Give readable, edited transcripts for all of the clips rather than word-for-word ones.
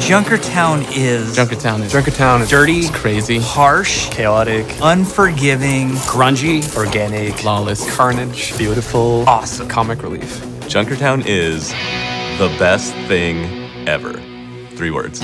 Junkertown is dirty, it's crazy, harsh, chaotic, unforgiving, grungy, organic, flawless, carnage, beautiful, awesome. comic relief. Junkertown is the best thing ever. 3 words.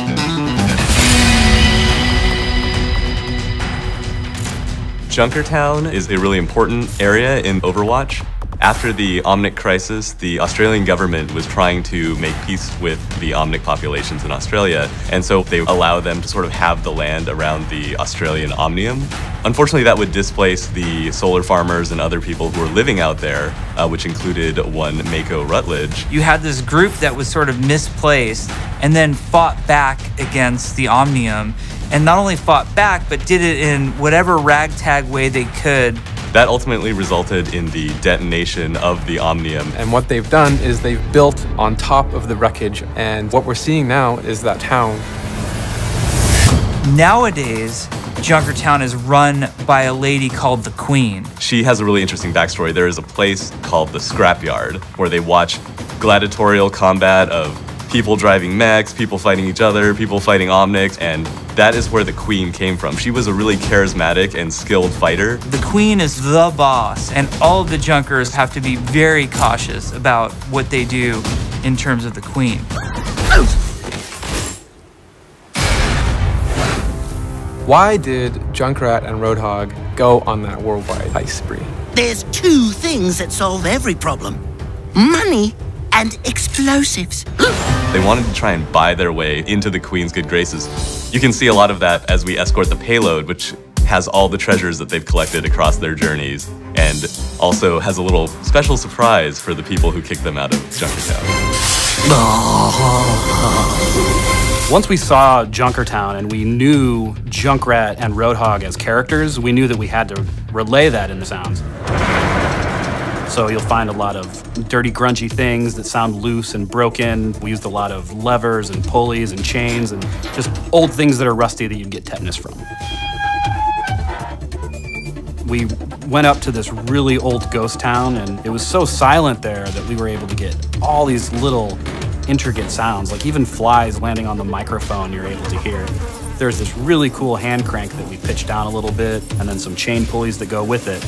Junkertown is a really important area in Overwatch. After the Omnic crisis, the Australian government was trying to make peace with the Omnic populations in Australia, and so they allow them to sort of have the land around the Australian Omnium. Unfortunately, that would displace the solar farmers and other people who were living out there, which included one Mako Rutledge. You had this group that was sort of misplaced and then fought back against the Omnium, and not only fought back, but did it in whatever ragtag way they could. That ultimately resulted in the detonation of the Omnium. And what they've done is they've built on top of the wreckage, and what we're seeing now is that town. Nowadays, Junkertown is run by a lady called the Queen. She has a really interesting backstory. There is a place called the Scrapyard where they watch gladiatorial combat of people driving mechs, people fighting each other, people fighting Omnics, and that is where the Queen came from. She was a really charismatic and skilled fighter. The Queen is the boss, and all of the Junkers have to be very cautious about what they do in terms of the Queen. Why did Junkrat and Roadhog go on that worldwide heist spree? There's 2 things that solve every problem: money and explosives. They wanted to try and buy their way into the Queen's good graces. You can see a lot of that as we escort the payload, which has all the treasures that they've collected across their journeys, and also has a little special surprise for the people who kicked them out of Junkertown. Once we saw Junkertown and we knew Junkrat and Roadhog as characters, we knew that we had to relay that in the sounds. So you'll find a lot of dirty, grungy things that sound loose and broken. We used a lot of levers and pulleys and chains and just old things that are rusty that you'd get tetanus from. We went up to this really old ghost town, and it was so silent there that we were able to get all these little intricate sounds, like even flies landing on the microphone you're able to hear. There's this really cool hand crank that we pitched down a little bit, and then some chain pulleys that go with it.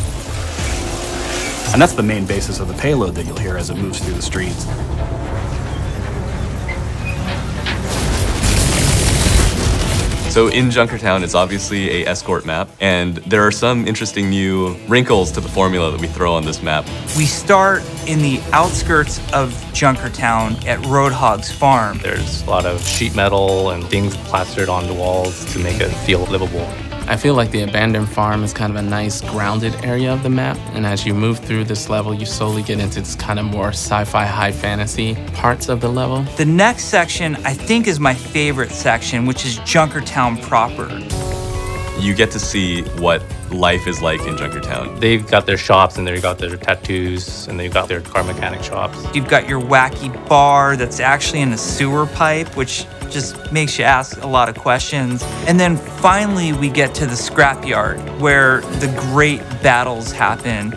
And that's the main basis of the payload that you'll hear as it moves through the streets. So in Junkertown, it's obviously an escort map, and there are some interesting new wrinkles to the formula that we throw on this map. We start in the outskirts of Junkertown at Roadhog's farm. There's a lot of sheet metal and things plastered on the walls to make it feel livable. I feel like the abandoned farm is kind of a nice grounded area of the map, and as you move through this level, you slowly get into this kind of more sci-fi, high fantasy parts of the level. The next section, I think, is my favorite section, which is Junkertown proper. You get to see what life is like in Junkertown. They've got their shops, and they've got their tattoos, and they've got their car mechanic shops. You've got your wacky bar that's actually in a sewer pipe, which just makes you ask a lot of questions. And then finally we get to the Scrapyard, where the great battles happen.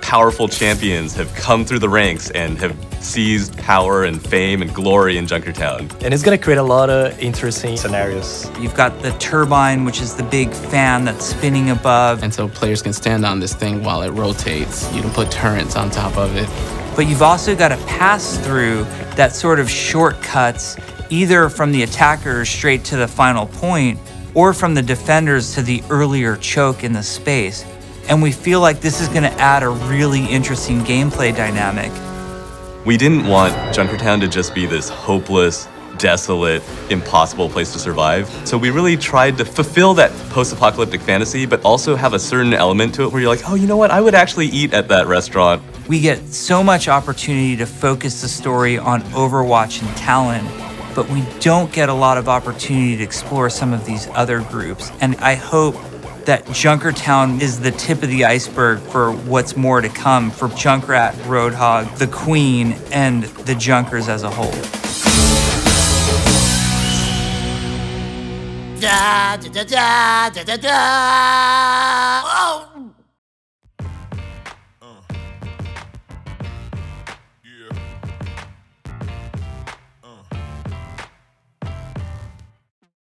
Powerful champions have come through the ranks and have seized power and fame and glory in Junkertown. And it's gonna create a lot of interesting scenarios. You've got the turbine, which is the big fan that's spinning above. And so players can stand on this thing while it rotates. You can put turrets on top of it. But you've also got to pass through that sort of shortcuts, either from the attackers straight to the final point, or from the defenders to the earlier choke in the space. And we feel like this is going to add a really interesting gameplay dynamic. We didn't want Junkertown to just be this hopeless, desolate, impossible place to survive. So we really tried to fulfill that post-apocalyptic fantasy, but also have a certain element to it where you're like, oh, you know what? I would actually eat at that restaurant. We get so much opportunity to focus the story on Overwatch and Talon, but we don't get a lot of opportunity to explore some of these other groups. And I hope that Junkertown is the tip of the iceberg for what's more to come for Junkrat, Roadhog, the Queen, and the Junkers as a whole. Da da da da da da da. Oh.